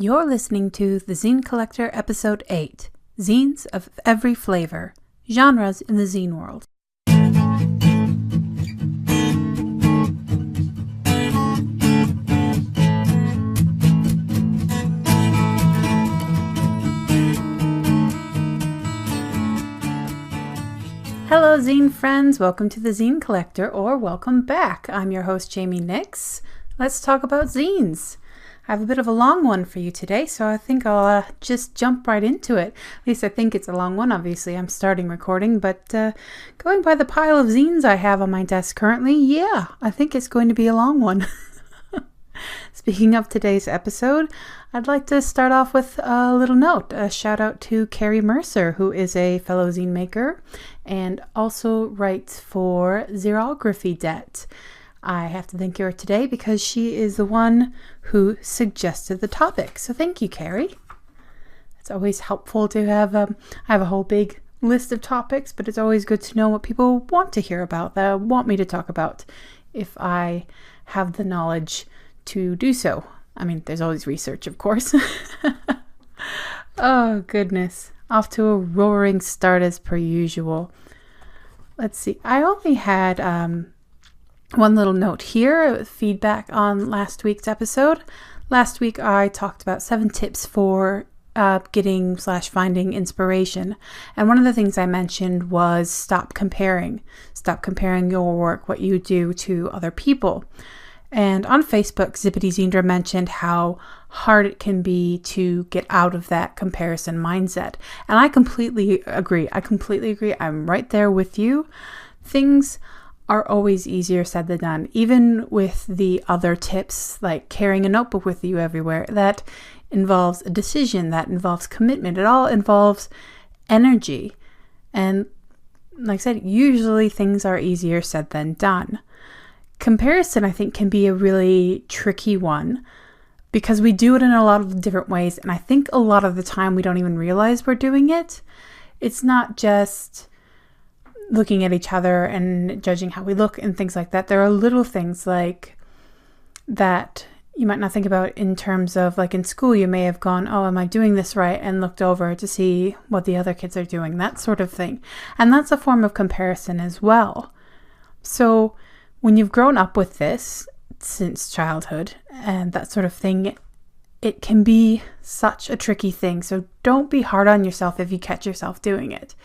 You're listening to the Zine Collector Episode 8, Zines of Every Flavor, Genres in the Zine World. Hello Zine friends, welcome to the Zine Collector, or welcome back. I'm your host Jaime Nyx. Let's talk about zines. I have a bit of a long one for you today, so I think I'll just jump right into it. At least I think it's a long one. Obviously, I'm starting recording, but going by the pile of zines I have on my desk currently, yeah, I think it's going to be a long one. Speaking of today's episode, I'd like to start off with a little note, a shout out to Carrie Mercer, who is a fellow zine maker and also writes for Xerography Debt. I have to thank her today because she is the one who suggested the topic. So thank you, Carrie. It's always helpful to have, I have a whole big list of topics, but it's always good to know what people want to hear about, that want me to talk about, if I have the knowledge to do so. I mean, there's always research, of course. Oh, goodness. Off to a roaring start as per usual. Let's see. I only had one little note here, feedback on last week's episode. Last week I talked about 7 tips for getting/finding inspiration. And one of the things I mentioned was stop comparing. Stop comparing your work, what you do, to other people. And on Facebook, Zippity Zindra mentioned how hard it can be to get out of that comparison mindset. And I completely agree. I'm right there with you. Things are always easier said than done. Even with the other tips, like carrying a notebook with you everywhere, that involves a decision, that involves commitment. It all involves energy. And like I said, usually things are easier said than done. Comparison, I think, can be a really tricky one because we do it in a lot of different ways. And I think a lot of the time we don't even realize we're doing it. It's not just looking at each other and judging how we look and things like that. There are little things like that you might not think about in terms of, like, in school, you may have gone, oh, am I doing this right? And looked over to see what the other kids are doing, that sort of thing. And that's a form of comparison as well. So when you've grown up with this since childhood and that sort of thing, it can be such a tricky thing. So don't be hard on yourself if you catch yourself doing it.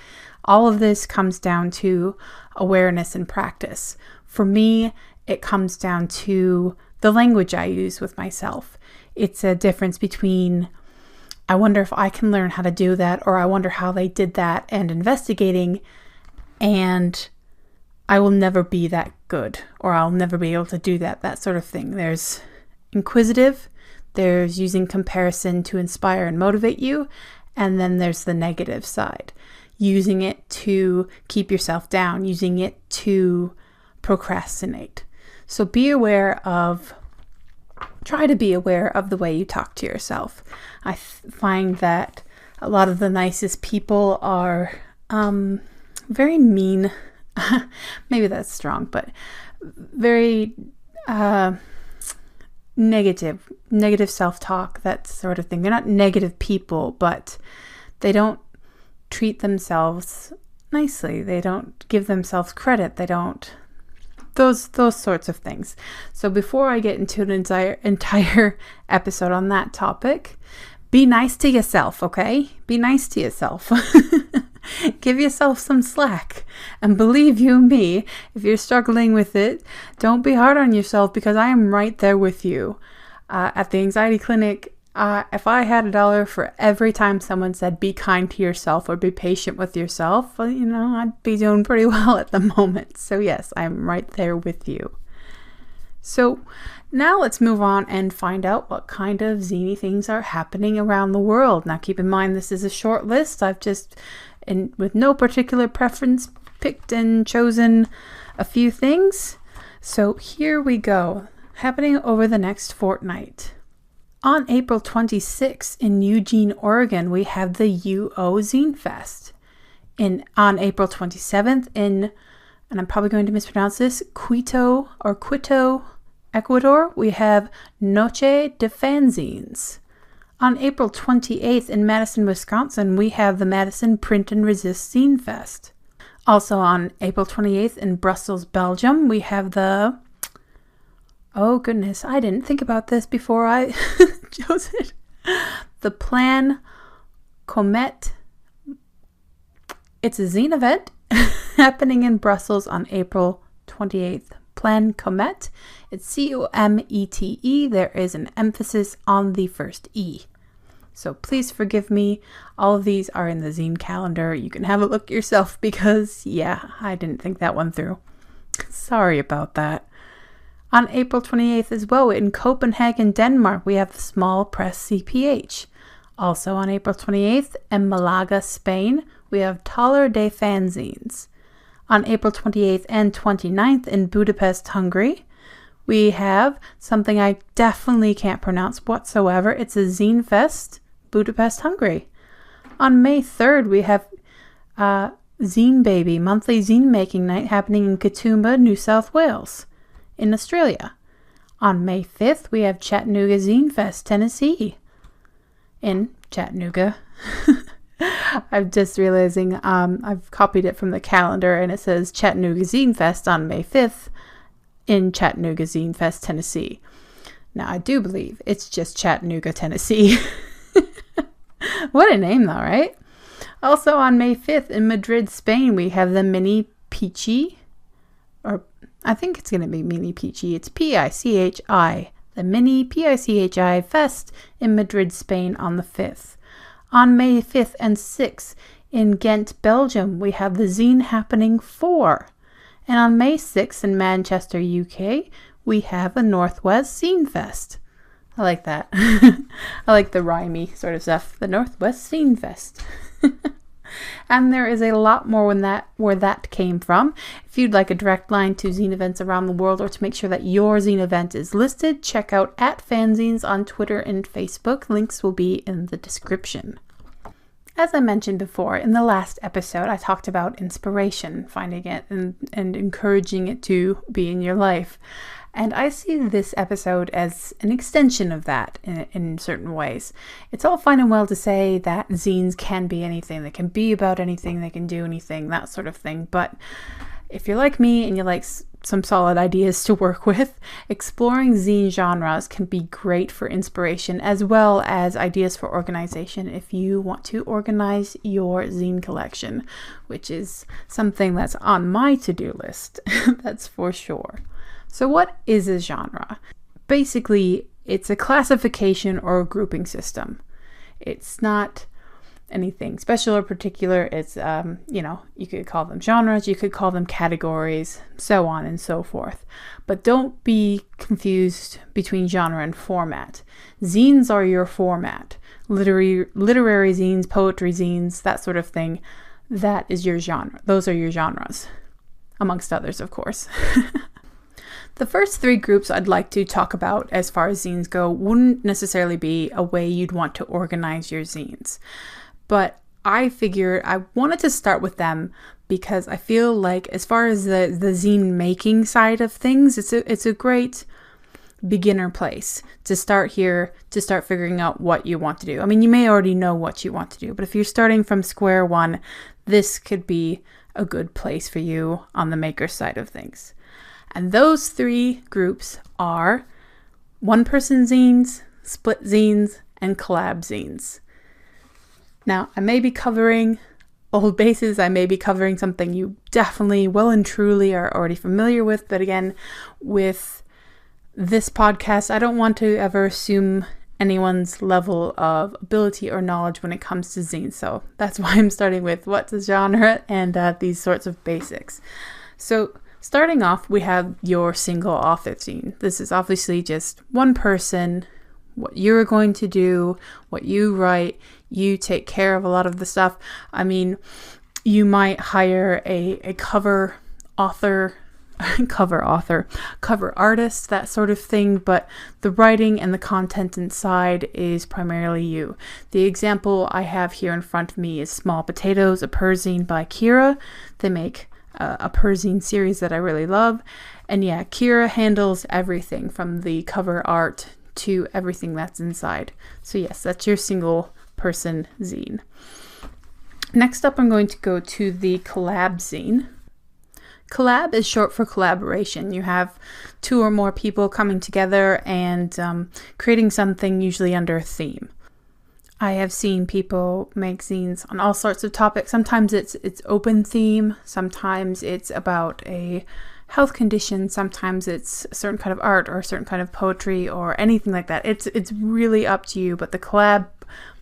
All of this comes down to awareness and practice. For me, it comes down to the language I use with myself. It's a difference between, I wonder if I can learn how to do that, or I wonder how they did that, and investigating, and I will never be that good, or I'll never be able to do that sort of thing. There's inquisitive, there's using comparison to inspire and motivate you, and then there's the negative side. Using it to keep yourself down, using it to procrastinate. So try to be aware of the way you talk to yourself. I find that a lot of the nicest people are very mean. Maybe that's strong, but very negative self-talk, that sort of thing. They're not negative people, but they don't treat themselves nicely. They don't give themselves credit. They don't, those sorts of things. So before I get into an entire episode on that topic, be nice to yourself, okay? Be nice to yourself. Give yourself some slack. And believe you me, if you're struggling with it, don't be hard on yourself, because I am right there with you. At the anxiety clinic, if I had $1 for every time someone said be kind to yourself or be patient with yourself, well, I'd be doing pretty well at the moment. So yes, I'm right there with you. So now let's move on and find out what kind of zine things are happening around the world. Now keep in mind, this is a short list. I've just, with no particular preference, picked and chosen a few things. So here we go. Happening over the next fortnight. On April 26th in Eugene, Oregon, we have the UO Zine Fest. On April 27th and I'm probably going to mispronounce this, Quito, Ecuador, we have Noche de Fanzines. On April 28th in Madison, Wisconsin, we have the Madison Print and Resist Zine Fest. Also on April 28th in Brussels, Belgium, we have the... Oh goodness, I didn't think about this before I chose it. The Plan Comet. It's a zine event happening in Brussels on April 28th. Plan Comet. It's C-O-M-E-T-E. There is an emphasis on the first E. So please forgive me. All of these are in the zine calendar. You can have a look yourself because, yeah, I didn't think that one through. Sorry about that. On April 28th as well, in Copenhagen, Denmark, we have the Small Press CPH. Also on April 28th, in Malaga, Spain, we have Taller de Fanzines. On April 28th and 29th in Budapest, Hungary, we have something I definitely can't pronounce whatsoever. It's a Zine Fest, Budapest, Hungary. On May 3rd, we have Zine Baby, monthly zine making night happening in Katoomba, New South Wales, in Australia. On May 5th, we have Chattanooga Zine Fest, Tennessee, in Chattanooga. I'm just realizing I've copied it from the calendar and it says Chattanooga Zine Fest on May 5th in Chattanooga Zine Fest, Tennessee. Now, I do believe it's just Chattanooga, Tennessee. What a name though, right? Also on May 5th in Madrid, Spain, we have the Mini Peachy, or I think it's going to be Mini Peachy. It's P-I-C-H-I. The Mini P-I-C-H-I Fest in Madrid, Spain on the 5th. On May 5th and 6th in Ghent, Belgium, we have the Zine Happening 4. And on May 6th in Manchester, UK, we have a Northwest Zine Fest. I like that. I like the rhymey sort of stuff. The Northwest Zine Fest. And there is a lot more where that came from. If you'd like a direct line to zine events around the world or to make sure that your zine event is listed, check out @Fanzines on Twitter and Facebook. Links will be in the description. As I mentioned before, in the last episode, I talked about inspiration, finding it and encouraging it to be in your life. And I see this episode as an extension of that in certain ways. It's all fine and well to say that zines can be anything. They can be about anything. They can do anything, that sort of thing. But if you're like me and you like some solid ideas to work with, exploring zine genres can be great for inspiration as well as ideas for organization if you want to organize your zine collection, which is something that's on my to-do list, that's for sure. So what is a genre? Basically, it's a classification or a grouping system. It's not anything special or particular. It's, you could call them genres, you could call them categories, so on and so forth. But don't be confused between genre and format. Zines are your format. Literary zines, poetry zines, that sort of thing. That is your genre. Those are your genres, amongst others, of course. The first three groups I'd like to talk about as far as zines go wouldn't necessarily be a way you'd want to organize your zines. But I figured I wanted to start with them because I feel like as far as the zine making side of things, it's a great beginner place to start here, to start figuring out what you want to do. I mean, you may already know what you want to do, but if you're starting from square one, this could be a good place for you on the maker side of things. And those three groups are one-person zines, split zines, and collab zines. Now, I may be covering old bases. I may be covering something you definitely well and truly are already familiar with. But again, with this podcast, I don't want to ever assume anyone's level of ability or knowledge when it comes to zines. So that's why I'm starting with what's a genre and these sorts of basics. So starting off, we have your single author zine. This is obviously just one person, what you're going to do, what you write. You take care of a lot of the stuff. I mean, you might hire a cover artist, that sort of thing, but the writing and the content inside is primarily you. The example I have here in front of me is Small Potatoes, a Perzine by Kira. They make a Perzine series that I really love. And yeah, Kira handles everything from the cover art to everything that's inside. So yes, that's your single person zine. Next up, I'm going to go to the collab zine. Collab is short for collaboration. You have 2 or more people coming together and creating something, usually under a theme. I have seen people make zines on all sorts of topics. Sometimes it's open theme, sometimes it's about a health condition, sometimes it's a certain kind of art or a certain kind of poetry or anything like that. It's really up to you, but the collab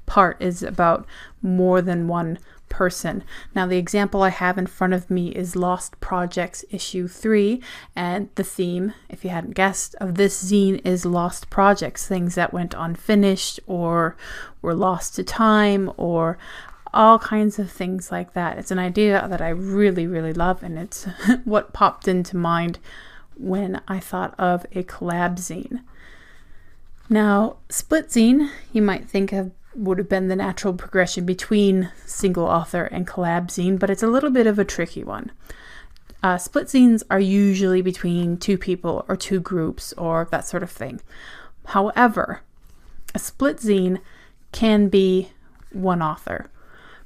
part is about more than one person. Now, the example I have in front of me is Lost Projects issue 3, and the theme, if you hadn't guessed, of this zine is lost projects, things that went unfinished or were lost to time or all kinds of things like that. It's an idea that I really, really love, and it's what popped into mind when I thought of a collab zine. Now, split zine, you might think of would have been the natural progression between single author and collab zine, but it's a little bit of a tricky one. Split zines are usually between 2 people or 2 groups or that sort of thing. However, a split zine can be one author.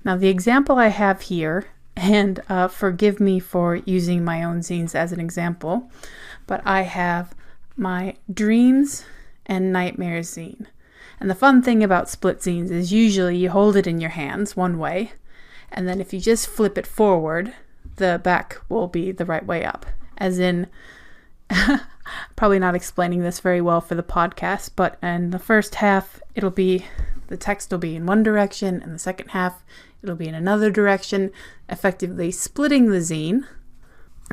Now, the example I have here, and forgive me for using my own zines as an example, but I have my Dreams and Nightmares zine. And the fun thing about split zines is usually you hold it in your hands one way, and then if you just flip it forward, the back will be the right way up. As in, probably not explaining this very well for the podcast, but in the first half, the text will be in one direction, and the second half, it'll be in another direction, effectively splitting the zine,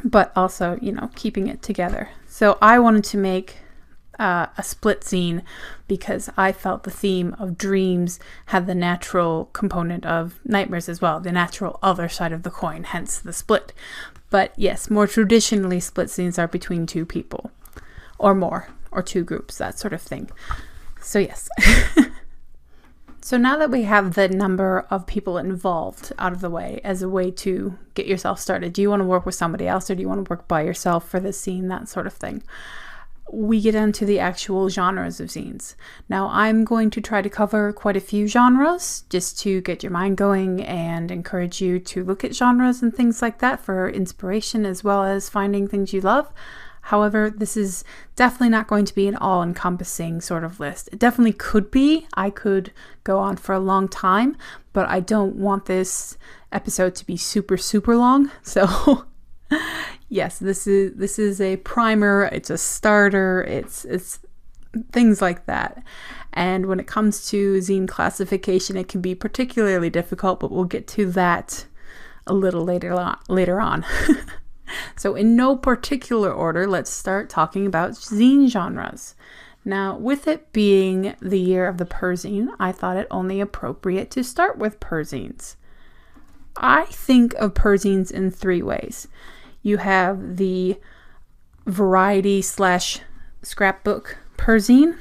but also, keeping it together. So I wanted to make a split zine because I felt the theme of dreams had the natural component of nightmares as well, the natural other side of the coin, hence the split. But yes, more traditionally, split zines are between 2 people or more, or 2 groups, that sort of thing. So yes. So now that we have the number of people involved out of the way as a way to get yourself started, do you want to work with somebody else or do you want to work by yourself for this scene, that sort of thing? We get into the actual genres of zines. Now, I'm going to try to cover quite a few genres just to get your mind going and encourage you to look at genres and things like that for inspiration as well as finding things you love. However, this is definitely not going to be an all-encompassing sort of list. It definitely could be. I could go on for a long time, but I don't want this episode to be super, super long. So yes, this is a primer, it's a starter, it's things like that. And when it comes to zine classification, it can be particularly difficult, but we'll get to that a little later on. So in no particular order, let's start talking about zine genres. Now, with it being the year of the perzine, I thought it only appropriate to start with perzines. I think of perzines in 3 ways. You have the variety / scrapbook perzine,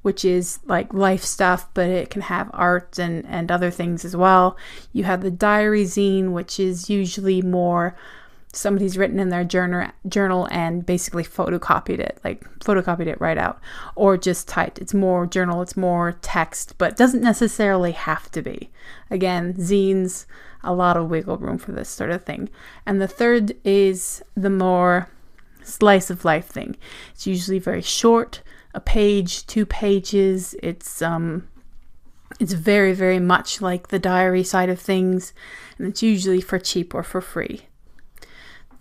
which is like life stuff, but it can have art and other things as well. You have the diary zine, which is usually more somebody's written in their journal and basically photocopied it right out, or just typed. It's more journal, it's more text, but it doesn't necessarily have to be. Again, zines, a lot of wiggle room for this sort of thing. And the third is the more slice of life thing. It's usually very short, a page, 2 pages. It's very, very much like the diary side of things, and it's usually for cheap or for free.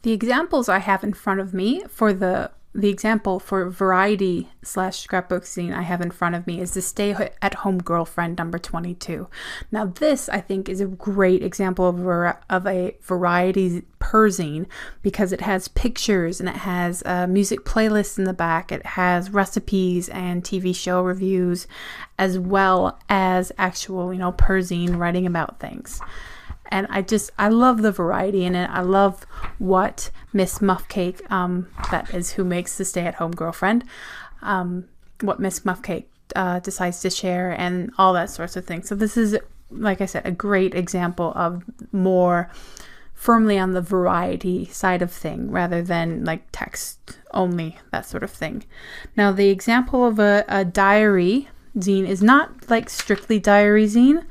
The examples I have in front of me for the example for variety / scrapbook zine I have in front of me is the Stay at Home Girlfriend number 22. Now this, I think, is a great example of a variety perzine because it has pictures and it has music playlists in the back. It has recipes and TV show reviews as well as actual, perzine writing about things. And I love the variety in it. I love what Miss Muffcake, that is who makes the Stay-at-Home Girlfriend, what Miss Muffcake decides to share and all that sorts of things. So this is, like I said, a great example of more firmly on the variety side of thing rather than like text only, that sort of thing. Now, the example of a diary zine is not like strictly diary zine,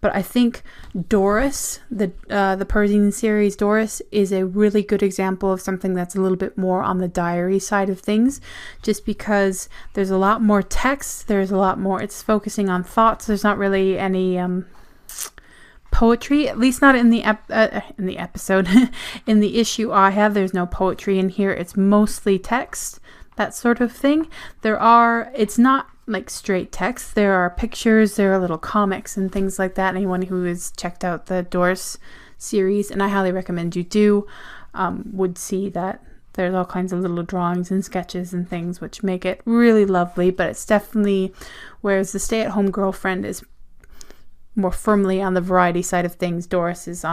but I think Doris, the Perzine series Doris, is a really good example of something that's a little bit more on the diary side of things, just because there's a lot more text, there's a lot more, it's focusing on thoughts, there's not really any poetry, at least not in the episode. In the issue I have, there's no poetry in here, it's mostly text, that sort of thing. It's not like straight text, there are pictures, there are little comics and things like that. Anyone who has checked out the Doris series, and I highly recommend you do, would see that there's all kinds of little drawings and sketches and things which make it really lovely. But it's definitely, whereas the Stay-at-Home Girlfriend is more firmly on the variety side of things, Doris is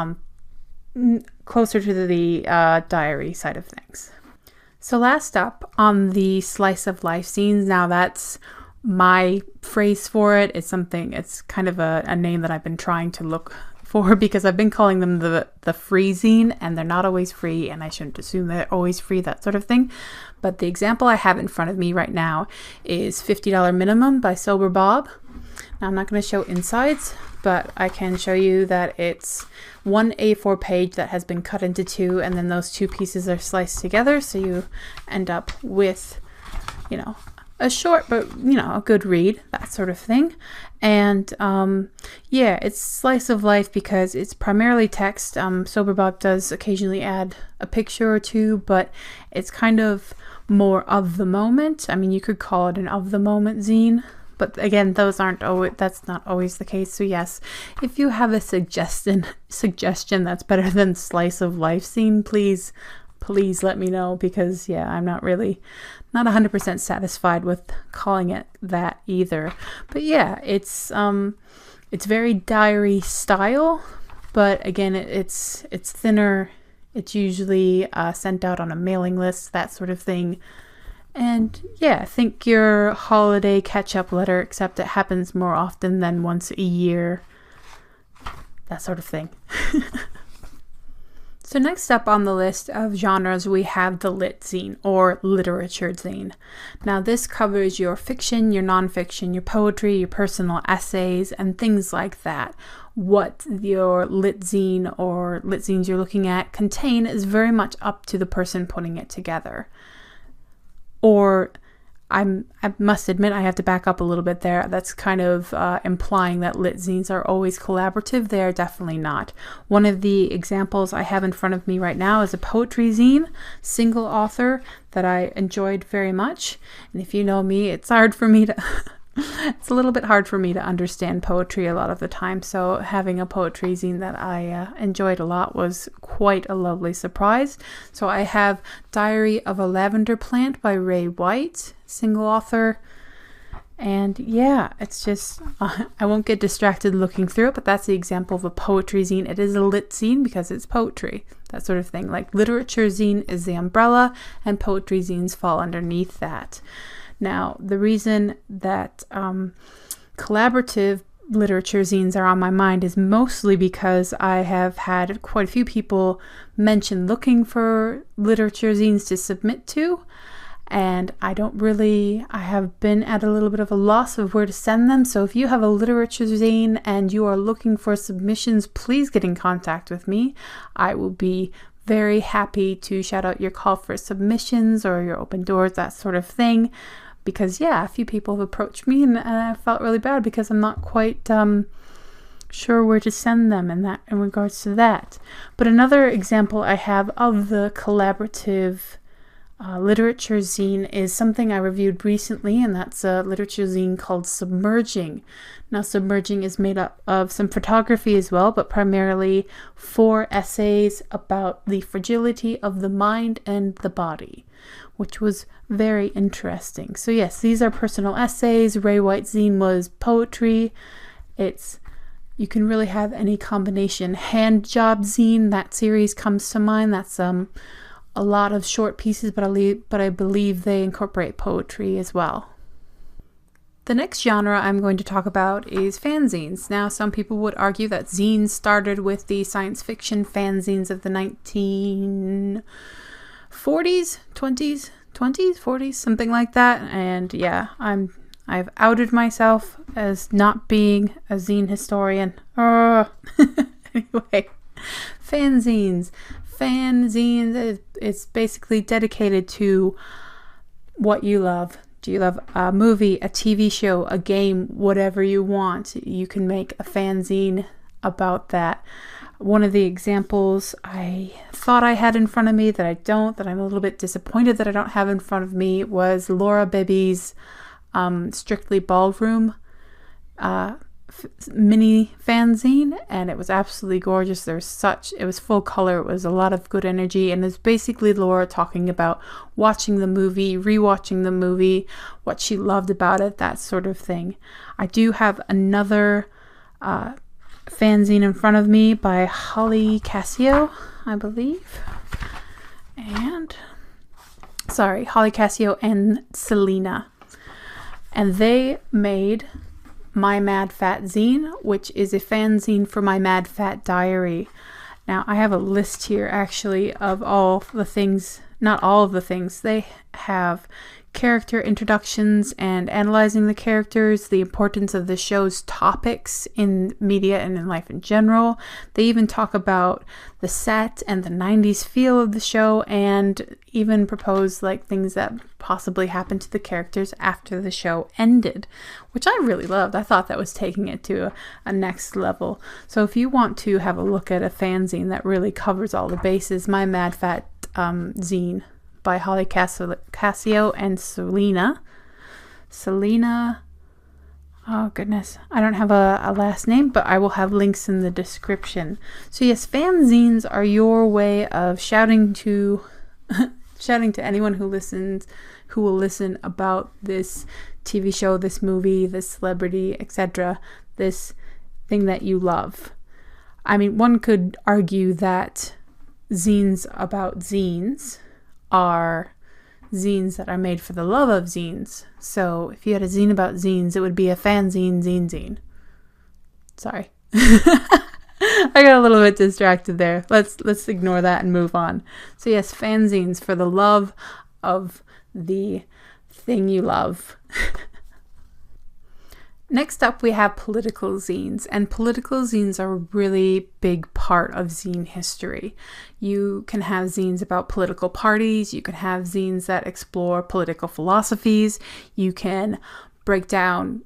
closer to the diary side of things. So last up on the slice of life scenes, now that's my phrase for it. It's kind of a name that I've been trying to look for, because I've been calling them the free zine, and they're not always free, and I shouldn't assume they're always free, that sort of thing. But the example I have in front of me right now is $50 Minimum by Sober Bob. Now, I'm not going to show insides, but I can show you that it's one A4 page that has been cut into two, and then those two pieces are sliced together, so you end up with, a short but a good read, that sort of thing. And yeah, it's slice of life because it's primarily text. Sober Bob does occasionally add a picture or two, but it's kind of more of the moment. I mean, you could call it an of the moment zine, but again, that's not always the case. So yes, if you have a suggestion that's better than slice of life zine, please let me know, because yeah, I'm not 100% satisfied with calling it that either. But yeah, it's very diary style, but again, it's thinner. It's usually sent out on a mailing list, that sort of thing. And yeah, think your holiday catch-up letter, except it happens more often than once a year, that sort of thing. So next up on the list of genres, we have the lit zine, or literature zine. Now this covers your fiction, your nonfiction, your poetry, your personal essays, and things like that. What your lit zine or lit zines you're looking at contain is very much up to the person putting it together. Or I must admit, I have to back up a little bit there. That's kind of implying that lit zines are always collaborative. They are definitely not. One of the examples I have in front of me right now is a poetry zine, single author, that I enjoyed very much. And if you know me, it's hard for me to it's a little bit hard for me to understand poetry a lot of the time, so having a poetry zine that I enjoyed a lot was quite a lovely surprise. So I have Diary of a Lavender Plant by Ray White, single author, and yeah, it's just I won't get distracted looking through it, but that's the example of a poetry zine. It is a lit zine because it's poetry, that sort of thing. Like literature zine is the umbrella, and poetry zines fall underneath that. Now, the reason that collaborative literature zines are on my mind is mostly because I have had quite a few people mention looking for literature zines to submit to, and I have been at a little bit of a loss of where to send them. So if you have a literature zine and you are looking for submissions, please get in contact with me. I will be very happy to shout out your call for submissions or your open doors, that sort of thing. Because yeah, a few people have approached me, and I felt really bad because I'm not quite sure where to send them in regards to that. But another example I have of the collaborative literature zine is something I reviewed recently, and that's a literature zine called Submerging. Now, Submerging is made up of some photography as well, but primarily 4 essays about the fragility of the mind and the body, which was very interesting. So yes, these are personal essays. Ray White's zine was poetry. You can really have any combination. Hand Job Zine, that series comes to mind. That's a lot of short pieces, but I believe they incorporate poetry as well. The next genre I'm going to talk about is fanzines. Now, some people would argue that zines started with the science fiction fanzines of the 1940s, 20s, 40s, something like that. And yeah, I've outed myself as not being a zine historian. Anyway, fanzines. Fanzines, it's basically dedicated to what you love. Do you love a movie, a TV show, a game, whatever you want? You can make a fanzine about that. One of the examples I thought I had in front of me that I don't, that I'm a little bit disappointed that I don't have in front of me, was Laura Beebe's Strictly Ballroom mini fanzine, and it was absolutely gorgeous. It was full color, it was a lot of good energy, and it's basically Laura talking about watching the movie, rewatching the movie, what she loved about it, that sort of thing. I do have another fanzine in front of me by Holly Cascio, I believe, Holly Cascio and Selena, and they made My Mad Fat Zine, which is a fanzine for My Mad Fat Diary. Now, I have a list here actually of all the things, not all of the things. They have character introductions and analyzing the characters, the importance of the show's topics in media and in life in general. They even talk about the set and the 90s feel of the show, and even propose like things that possibly happened to the characters after the show ended, which I really loved. I thought that was taking it to a next level. So if you want to have a look at a fanzine that really covers all the bases, My Mad Fat Zine by Holly Cascio and Selena. Oh goodness, I don't have a last name, but I will have links in the description. So yes, fanzines are your way of shouting to anyone who will listen about this TV show, this movie, this celebrity, etc., this thing that you love. I mean, one could argue that zines about zines are zines that are made for the love of zines. So if you had a zine about zines, it would be a fanzine zine. Sorry. I got a little bit distracted there. Let's ignore that and move on. So yes, fanzines for the love of the thing you love. Next up, we have political zines, and political zines are a really big part of zine history. You can have zines about political parties, you can have zines that explore political philosophies, you can break down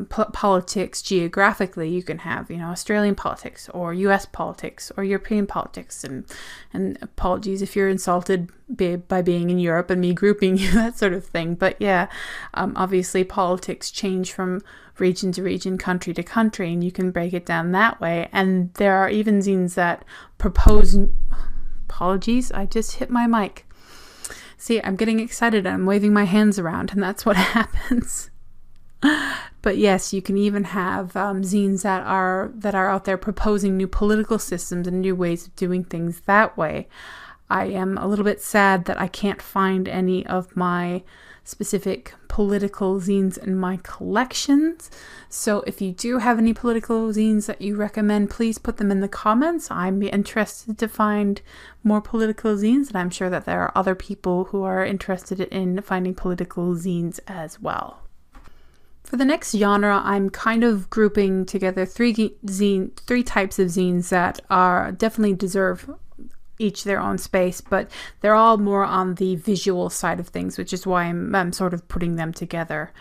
politics geographically. You can have, Australian politics or US politics or European politics, and apologies if you're insulted by being in Europe and me grouping you, that sort of thing. But yeah, obviously politics change from region to region, country to country, and you can break it down that way. And there are even zines that propose, apologies, I just hit my mic. See, I'm getting excited and I'm waving my hands around, and that's what happens. But yes, you can even have zines that are out there proposing new political systems and new ways of doing things that way. I am a little bit sad that I can't find any of my specific political zines in my collections. So if you do have any political zines that you recommend, please put them in the comments. I'm interested to find more political zines, and I'm sure that there are other people who are interested in finding political zines as well. For the next genre, I'm kind of grouping together three types of zines that are definitely deserve each their own space, but they're all more on the visual side of things, which is why I'm sort of putting them together.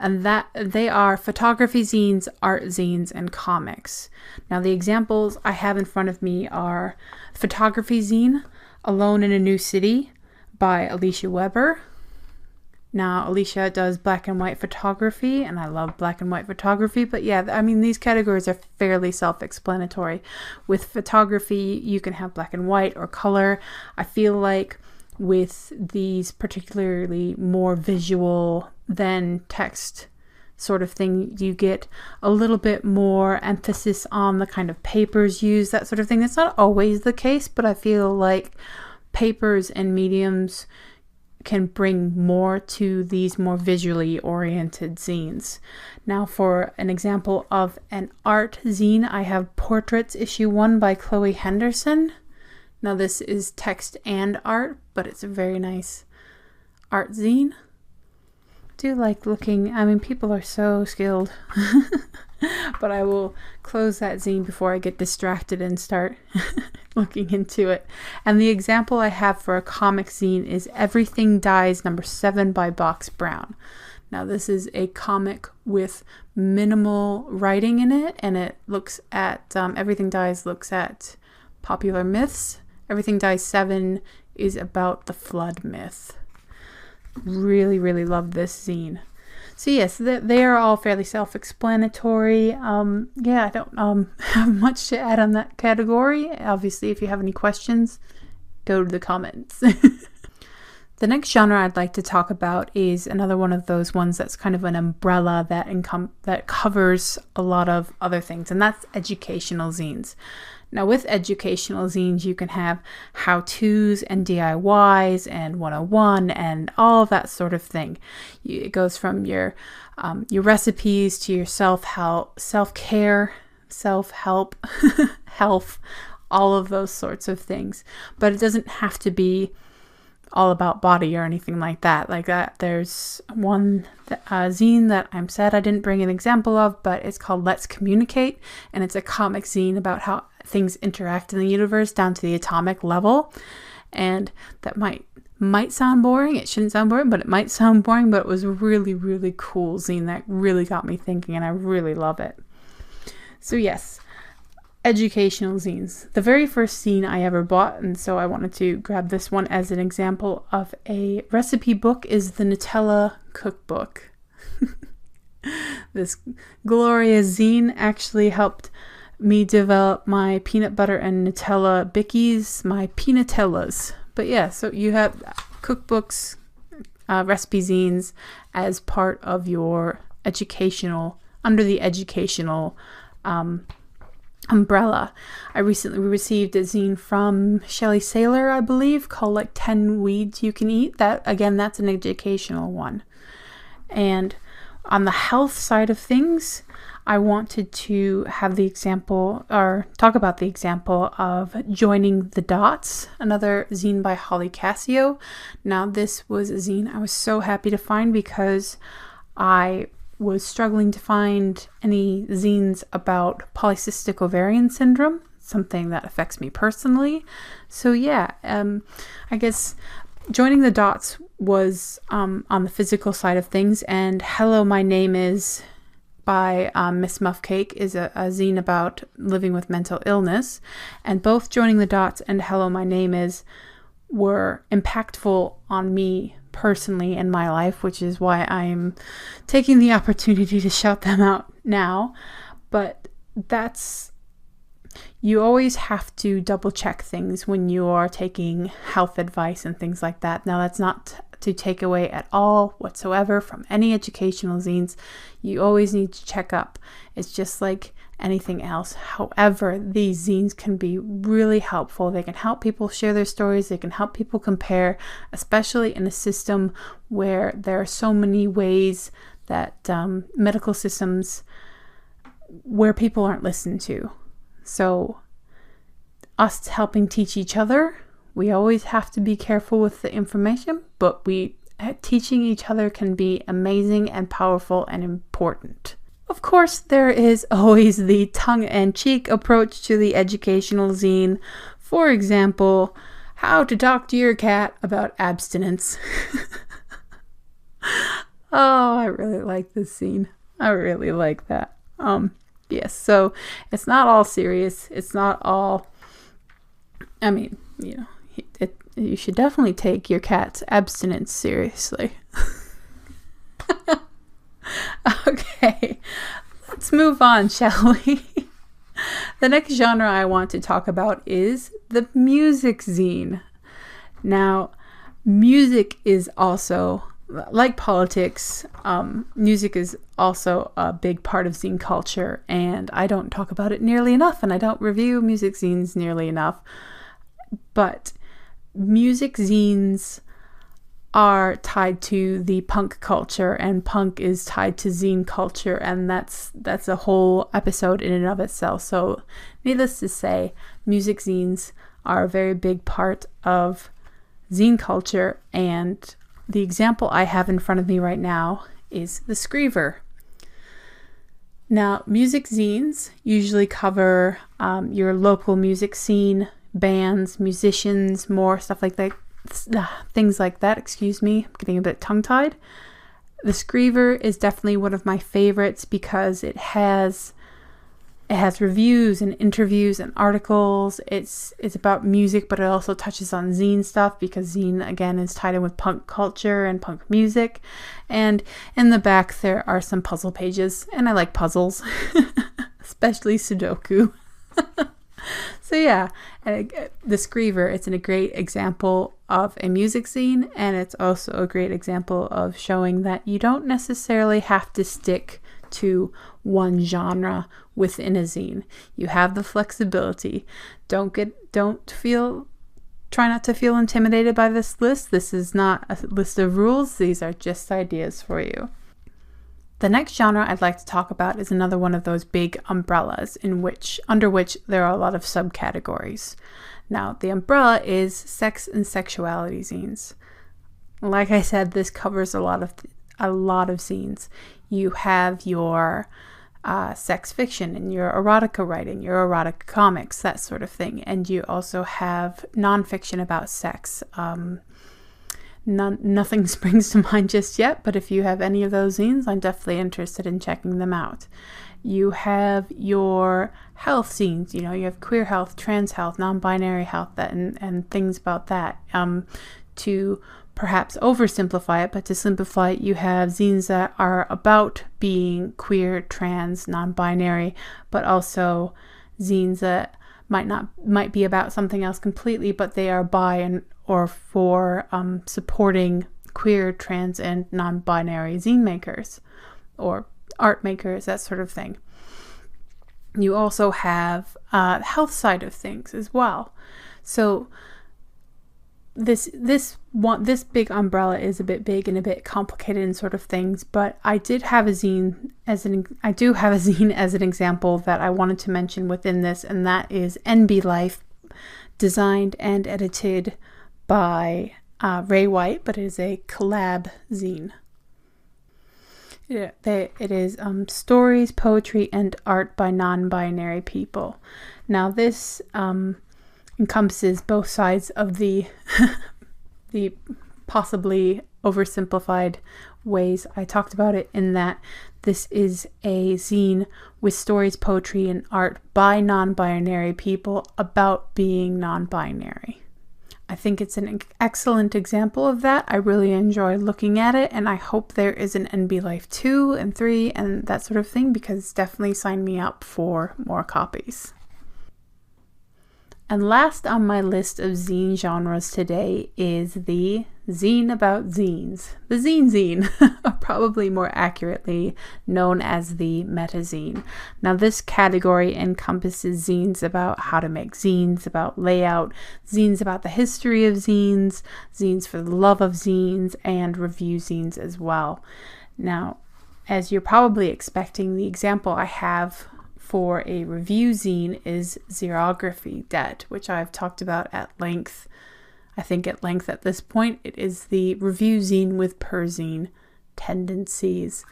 And that they are photography zines, art zines, and comics. Now, the examples I have in front of me are photography zine, Alone in a New City by Alicia Weber. Now, Alicia does black and white photography, and I love black and white photography, but yeah, I mean, these categories are fairly self-explanatory. With photography, you can have black and white or color. I feel like with these particularly more visual than text sort of thing, you get a little bit more emphasis on the kind of papers used, that sort of thing. It's not always the case, but I feel like papers and mediums can bring more to these more visually oriented zines. Now, for an example of an art zine, I have Portraits issue 1 by Chloe Henderson. Now this is text and art, but it's a very nice art zine. Do like looking, I mean, people are so skilled. But I will close that zine before I get distracted and start looking into it. And the example I have for a comic zine is Everything Dies number 7 by Box Brown. Now this is a comic with minimal writing in it, and it looks at, Everything Dies looks at popular myths. Everything Dies 7 is about the flood myth. Really, really love this zine. So yes, they are all fairly self-explanatory. Yeah, I don't have much to add on that category. Obviously, if you have any questions, go to the comments. The next genre I'd like to talk about is another one of those ones that's kind of an umbrella that covers a lot of other things, and that's educational zines. Now with educational zines, you can have how-tos and DIYs and 101 and all of that sort of thing. It goes from your recipes to your self-help, self-care, self-help, health, all of those sorts of things. But it doesn't have to be all about body or anything like that. There's one zine that I'm sad I didn't bring an example of, but it's called Let's Communicate, and it's a comic zine about how things interact in the universe down to the atomic level. And that might sound boring. It shouldn't sound boring, but it might sound boring, but it was a really, really cool zine that really got me thinking, and I really love it. So yes, educational zines. The very first zine I ever bought, and so I wanted to grab this one as an example of a recipe book, is the Nutella cookbook. This glorious zine actually helped me develop my peanut butter and Nutella bickies, my peanatellas. But yeah, so you have cookbooks, recipe zines as part of your educational, under the educational umbrella. I recently received a zine from Shelley Saylor, I believe, called like 10 Weeds You Can Eat. That, again, that's an educational one. And on the health side of things, I wanted to have the example, or talk about the example of Joining the Dots, another zine by Holly Cassio. Now this was a zine I was so happy to find because I was struggling to find any zines about polycystic ovarian syndrome, something that affects me personally. So yeah, I guess Joining the Dots was on the physical side of things, and Hello, My Name Is by Miss Muffcake is a zine about living with mental illness, and both Joining the Dots and Hello, My Name Is were impactful on me personally in my life, which is why I'm taking the opportunity to shout them out now. But you always have to double check things when you are taking health advice and things like that. Now that's not to take away at all whatsoever from any educational zines. You always need to check up. It's just like anything else. However, these zines can be really helpful. They can help people share their stories. They can help people compare, especially in a system where there are so many ways that medical systems where people aren't listened to. So us helping teach each other, we always have to be careful with the information, but teaching each other can be amazing and powerful and important. Of course, there is always the tongue-in-cheek approach to the educational zine. For example, how to talk to your cat about abstinence. Oh, I really like this zine. I really like that. Yes, so it's not all serious. It's not all, I mean, you know, you should definitely take your cat's abstinence seriously. Okay, let's move on, shall we? The next genre I want to talk about is the music zine. Now, music is also, like politics, music is also a big part of zine culture, and I don't talk about it nearly enough, and I don't review music zines nearly enough. But music zines are tied to the punk culture, and punk is tied to zine culture, and that's a whole episode in and of itself. So needless to say, music zines are a very big part of zine culture, and the example I have in front of me right now is the Screever. Now, music zines usually cover your local music scene, bands, musicians, more stuff like that. Things like that, excuse me, I'm getting a bit tongue-tied. The Screever is definitely one of my favorites because it has reviews and interviews and articles. It's about music, but it also touches on zine stuff because zine, again, is tied in with punk culture and punk music. And in the back there are some puzzle pages, and I like puzzles, especially Sudoku. So yeah, the Screever, it's a great example of a music zine, and it's also a great example of showing that you don't necessarily have to stick to one genre within a zine. You have the flexibility. Try not to feel intimidated by this list. This is not a list of rules. These are just ideas for you. The next genre I'd like to talk about is another one of those big umbrellas under which there are a lot of subcategories. Now, the umbrella is sex and sexuality zines. Like I said, this covers a lot of zines. You have your sex fiction and your erotica writing, your erotic comics, that sort of thing. And you also have nonfiction about sex. Nothing springs to mind just yet, but if you have any of those zines, I'm definitely interested in checking them out. You have your health zines, you have queer health, trans health, non-binary health, and things about that. To perhaps oversimplify it, but to simplify it, you have zines that are about being queer, trans, non-binary, but also zines that might be about something else completely, but they are by or for supporting queer, trans, and non-binary zine makers or art makers, that sort of thing. You also have health side of things as well. So this big umbrella is a bit big and a bit complicated in sort of things, but I do have a zine as an example that I wanted to mention within this, and that is NB Life, designed and edited by Ray White, but it is a collab zine. It is stories, poetry, and art by non-binary people. Now this encompasses both sides of the the possibly oversimplified ways I talked about it, in that this is a zine with stories, poetry, and art by non-binary people about being non-binary. I think it's an excellent example of that. I really enjoy looking at it, and I hope there is an NB Life 2 and 3 and that sort of thing, because definitely sign me up for more copies. And last on my list of zine genres today is the zine about zines. The zine, or probably more accurately known as the meta-zine. Now this category encompasses zines about how to make zines, about layout, zines about the history of zines, zines for the love of zines, and review zines as well. Now, as you're probably expecting, the example I have for a review zine is Xerography Debt, which I've talked about at length. I think at length at this point. It is the review zine with perzine tendencies.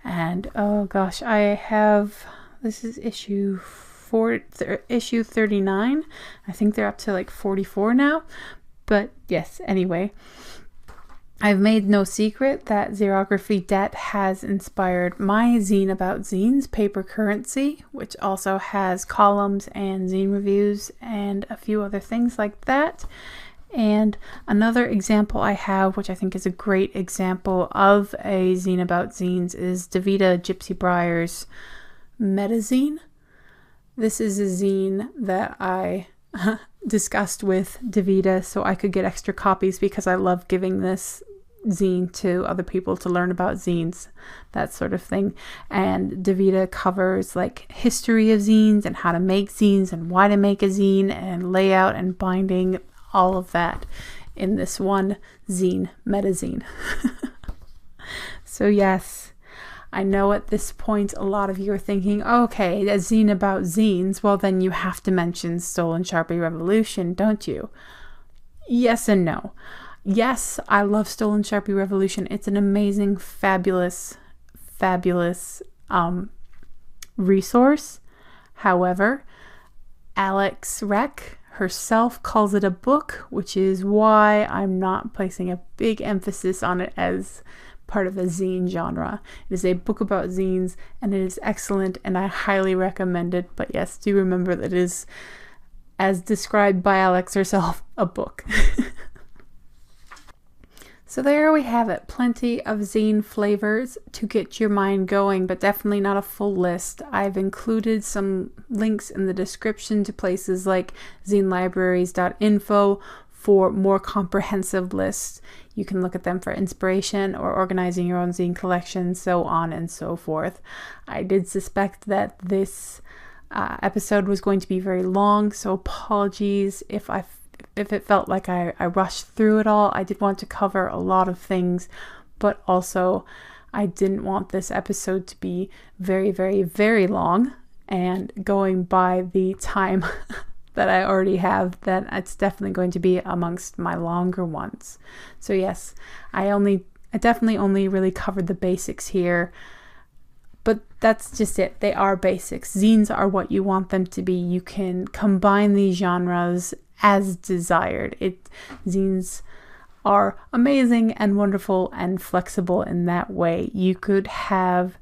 And oh gosh, this is issue 39. I think they're up to like 44 now. But yes, anyway. I've made no secret that Xerography Debt has inspired my zine about zines, Paper Currency, which also has columns and zine reviews and a few other things like that. And another example I have, which I think is a great example of a zine about zines, is Davida Gypsy Briar's Metazine. This is a zine that I discussed with Davida so I could get extra copies, because I love giving this zine to other people to learn about zines, that sort of thing. And Davida covers like history of zines and how to make zines and why to make a zine and layout and binding, all of that. in this one zine, metazine. So yes, I know at this point a lot of you are thinking, okay, a zine about zines, well then you have to mention Stolen Sharpie Revolution, don't you? Yes and no. Yes, I love Stolen Sharpie Revolution. It's an amazing, fabulous resource. However, Alex Reck herself calls it a book, which is why I'm not placing a big emphasis on it as part of the zine genre. It is a book about zines, and it is excellent, and I highly recommend it. But yes, do remember that it is, as described by Alex herself, a book. So there we have it. Plenty of zine flavors to get your mind going, but definitely not a full list. I've included some links in the description to places like zinelibraries.info for more comprehensive lists. You can look at them for inspiration or organizing your own zine collection, so on and so forth. I did suspect that this episode was going to be very long, so apologies if it felt like I rushed through it all. I did want to cover a lot of things, but also I didn't want this episode to be very, very, very long, and going by the time that I already have, then it's definitely going to be amongst my longer ones. So yes, I definitely only really covered the basics here, but that's just it. They are basics. Zines are what you want them to be. You can combine these genres as desired. Zines are amazing and wonderful and flexible in that way. You could have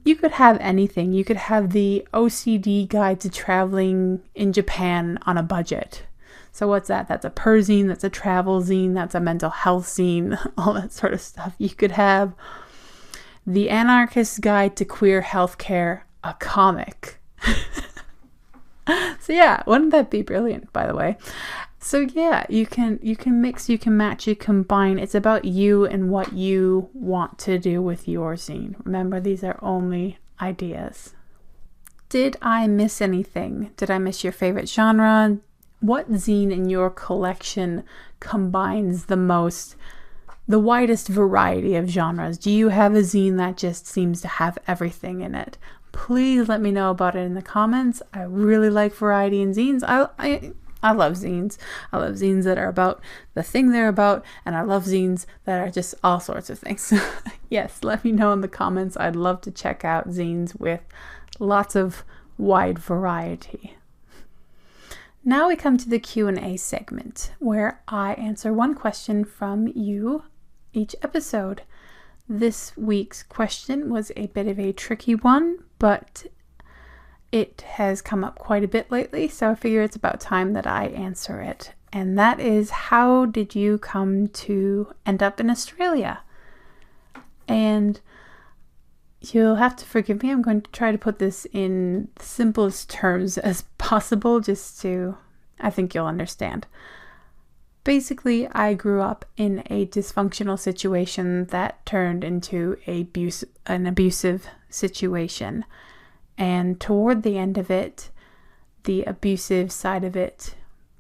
anything. You could have the OCD guide to traveling in Japan on a budget. So what's that? That's a perzine, that's a travel zine, that's a mental health zine, all that sort of stuff. You could have the Anarchist Guide to Queer Healthcare, a comic. So yeah, wouldn't that be brilliant, by the way? So yeah, you can mix, you can match, you combine. It's about you and what you want to do with your zine. Remember, these are only ideas. Did I miss anything? Did I miss your favorite genre? What zine in your collection combines the widest variety of genres? Do you have a zine that just seems to have everything in it? Please let me know about it in the comments. I really like variety in zines. I love zines. I love zines that are about the thing they're about, and I love zines that are just all sorts of things. Yes, let me know in the comments. I'd love to check out zines with lots of wide variety. Now we come to the Q&A segment, where I answer one question from you each episode. This week's question was a bit of a tricky one, but it has come up quite a bit lately, so I figure it's about time that I answer it. And that is, how did you come to end up in Australia? And you'll have to forgive me, I'm going to try to put this in the simplest terms as possible, I think you'll understand. Basically, I grew up in a dysfunctional situation that turned into an abusive situation. And toward the end of it, the abusive side of it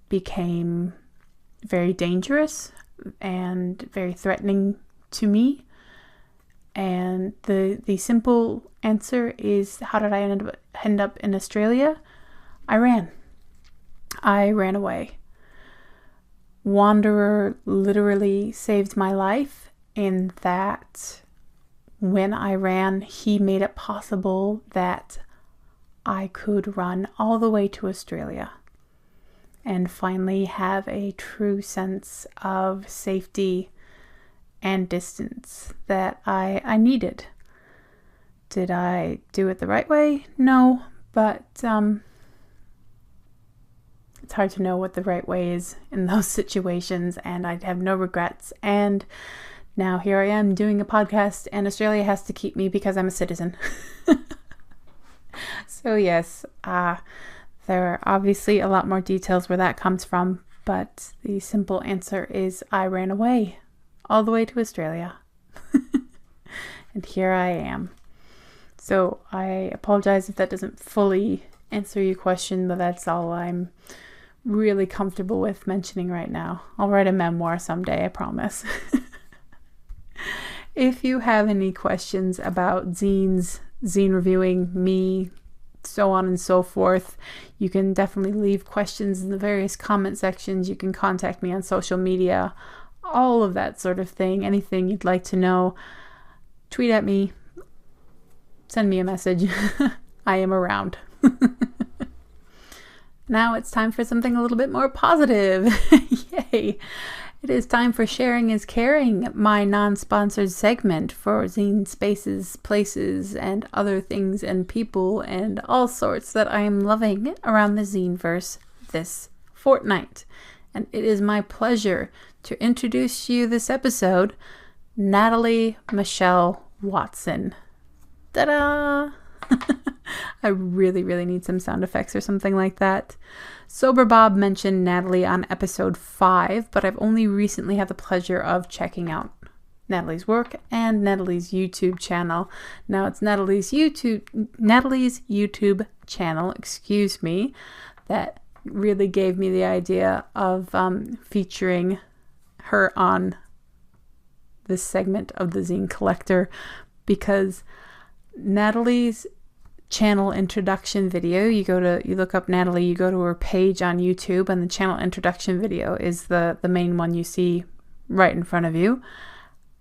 became very dangerous and very threatening to me. And the simple answer is, how did I end up in Australia? I ran away. Wanderer literally saved my life in that when I ran, he made it possible that I could run all the way to Australia and finally have a true sense of safety and distance that I needed. Did I do it the right way? No, but it's hard to know what the right way is in those situations, and I have no regrets. And now here I am doing a podcast, and Australia has to keep me because I'm a citizen. So yes, there are obviously a lot more details where that comes from, but the simple answer is I ran away all the way to Australia. And here I am. So I apologize if that doesn't fully answer your question, but that's all I'm really comfortable with mentioning right now. I'll write a memoir someday, I promise. If you have any questions about zines, zine reviewing, me, so on and so forth, you can definitely leave questions in the various comment sections. You can contact me on social media, all of that sort of thing. Anything you'd like to know, tweet at me, send me a message. I am around. Now it's time for something a little bit more positive. Yay! It is time for Sharing is Caring, my non-sponsored segment for zine spaces, places, and other things and people and all sorts that I am loving around the zine-verse this fortnight. And it is my pleasure to introduce you this episode, Natalie Michelle Watson. Ta-da! I really need some sound effects or something like that. Sober Bob mentioned Natalie on episode 5, but I've only recently had the pleasure of checking out Natalie's work and Natalie's YouTube channel. Now it's Natalie's YouTube channel, that really gave me the idea of featuring her on this segment of the Zine Collector, because Natalie's channel introduction video, you look up Natalie, you go to her page on YouTube, and the channel introduction video is the main one you see right in front of you.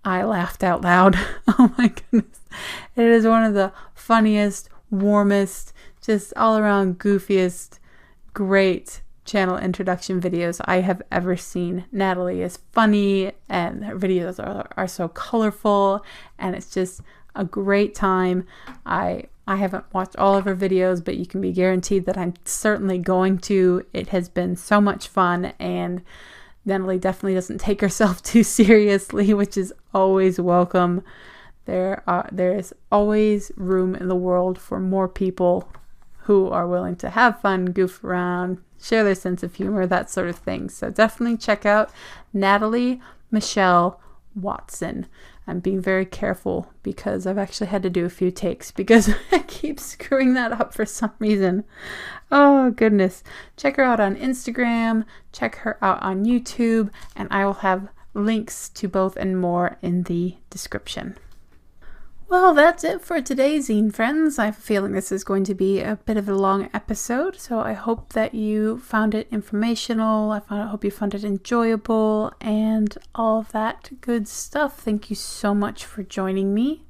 I laughed out loud. Oh my goodness. It is one of the funniest, warmest, just all around goofiest, great channel introduction videos I have ever seen. Natalie is funny and her videos are so colorful, and it's just a great time. I haven't watched all of her videos, but you can be guaranteed that I'm certainly going to. It has been so much fun, and Natalie definitely doesn't take herself too seriously, which is always welcome. There is always room in the world for more people who are willing to have fun, goof around, share their sense of humor, that sort of thing. So definitely check out Natalie Michelle Watson. I'm being very careful because I've actually had to do a few takes because I keep screwing that up for some reason. Oh, goodness. Check her out on Instagram, check her out on YouTube, and I will have links to both and more in the description. Well, that's it for today, zine friends. I have a feeling this is going to be a bit of a long episode, so I hope that you found it informational. I hope you found it enjoyable and all of that good stuff. Thank you so much for joining me.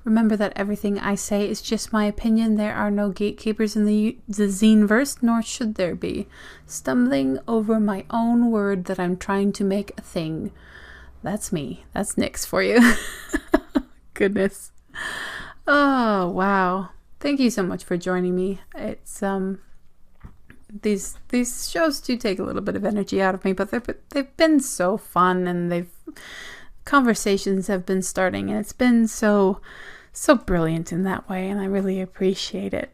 Remember that everything I say is just my opinion. There are no gatekeepers in the zine-verse, nor should there be. Stumbling over my own word that I'm trying to make a thing. That's me. That's Nyx for you. Goodness. Oh, wow. Thank you so much for joining me. It's these shows do take a little bit of energy out of me, but they've been so fun, and conversations have been starting, and it's been so brilliant in that way, and I really appreciate it.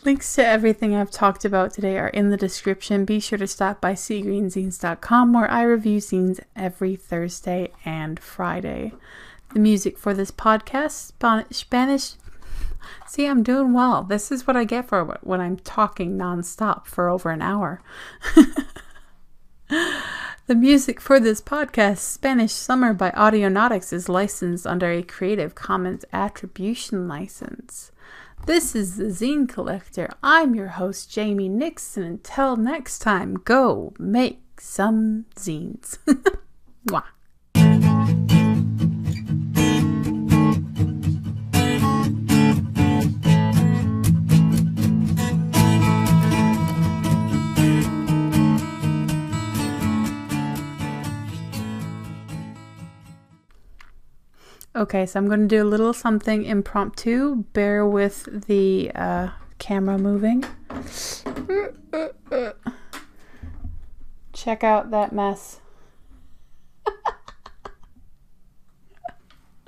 Links to everything I've talked about today are in the description. Be sure to stop by seagreenZines.com, where I review zines every Thursday and Friday. The music for this podcast, Spanish. See, I'm doing well. This is what I get for when I'm talking nonstop for over an hour. The music for this podcast, Spanish Summer by Audionautics, is licensed under a Creative Commons Attribution license. This is the Zine Collector. I'm your host, Jaime Nyx, and until next time, go make some zines. Mwah. Okay, so I'm going to do a little something impromptu. Bear with the camera moving. Check out that mess.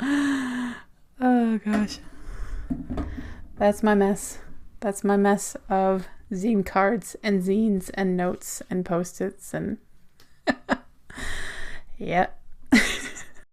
Oh gosh. That's my mess. That's my mess of zine cards and zines and notes and post-its and... Yep.